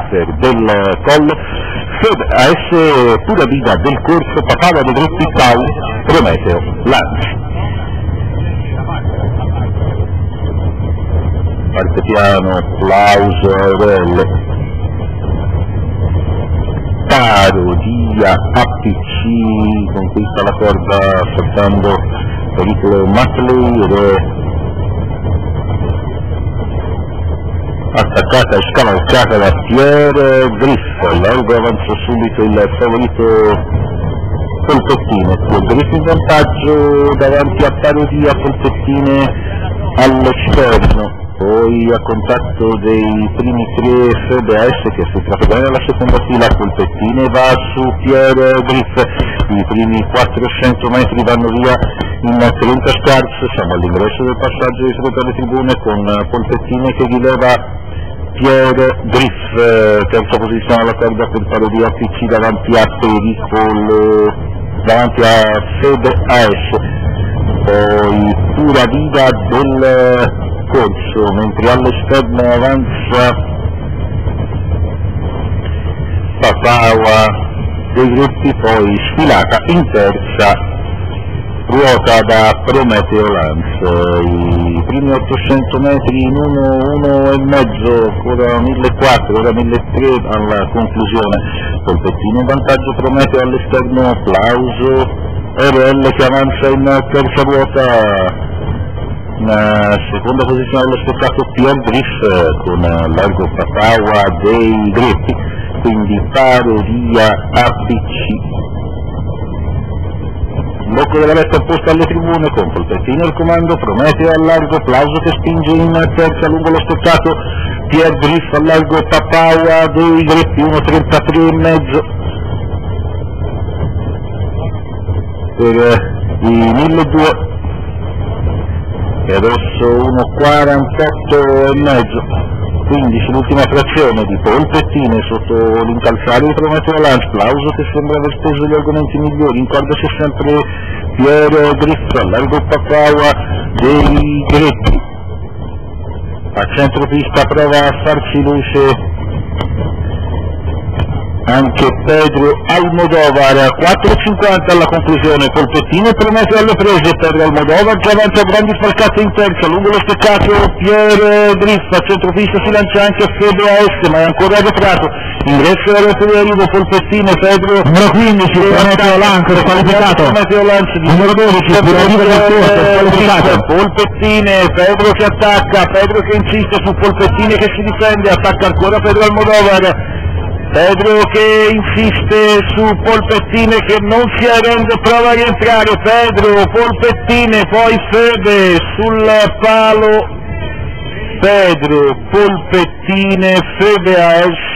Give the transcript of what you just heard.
starter del collo, Fede AS pura vita del corso, Papava dei Gruppi Pau, Prometeo Lanci. Parte piano, applauso, Aurelio. Parodia, APC, conquista la corda saltando pericolo Matley, attaccata e scavalcata da Pierre Griff, largo avanza subito il favorito Polpettine, Griff in vantaggio davanti a Parodia, Polpettine all'esterno. Poi a contatto dei primi tre Fede AS che si tratta bene alla seconda fila, Polpettine va su Pierre Griff, i primi 400 metri vanno via in 30 scarse, siamo all'ingresso del passaggio di fronte alle tribune con Polpettine che rileva Pierre Griff, terza posizione alla corda per Parodia PC davanti a Pericolo, davanti a Fede AS, poi pura vita del corso, mentre all'esterno avanza Papava dei Gruppi, poi sfilata in terza ruota da Prometeo Lance, i primi 800 metri in 1,5, ora 1.400, ora 1.300 alla conclusione, Polpettino in vantaggio, Prometeo all'esterno, applauso, RL che avanza in terza ruota. In seconda posizione allo stoccato Pierre Griff con largo Papava dei Gruppi, quindi Parodia APC. Blocco della vetta opposta alle tribune con Polpettino al comando, Prometeo al largo, applauso che spinge in terza lungo lo stoccato, Pierre Griff al largo Papava dei Gruppi, 1.33,5 per i 1.200. E adesso 1.48,5, 15 l'ultima frazione di Polpettine sotto l'incalzare di Prometeo Lanci, applauso che sembra aver speso gli argomenti migliori, in corda c'è sempre Pierre Griff, largo Papava dei Gruppi, a centropista prova a farci luce anche Pedro Almodovar, 4.50 alla conclusione, Polpettino e Prometeo alle prese, Pedro Almodovar che avanza grandi falcate in terza, lungo lo steccato Pierre Griff, a centropista si lancia anche Fede AS ma è ancora arretrato, ingresso alla rete di arrivo, Polpettino, Pedro, numero 15, Prometeo Lance, qualificato, Prometeo Lance, numero 12, qualificato, Polpettine, Pedro che attacca, Pedro che insiste su Polpettine che si difende, attacca ancora Pedro Almodovar, Pedro che insiste su Polpettine che non si arrende, prova a rientrare, Pedro, Polpettine, poi Fede sul palo, Pedro, Polpettine, Fede AS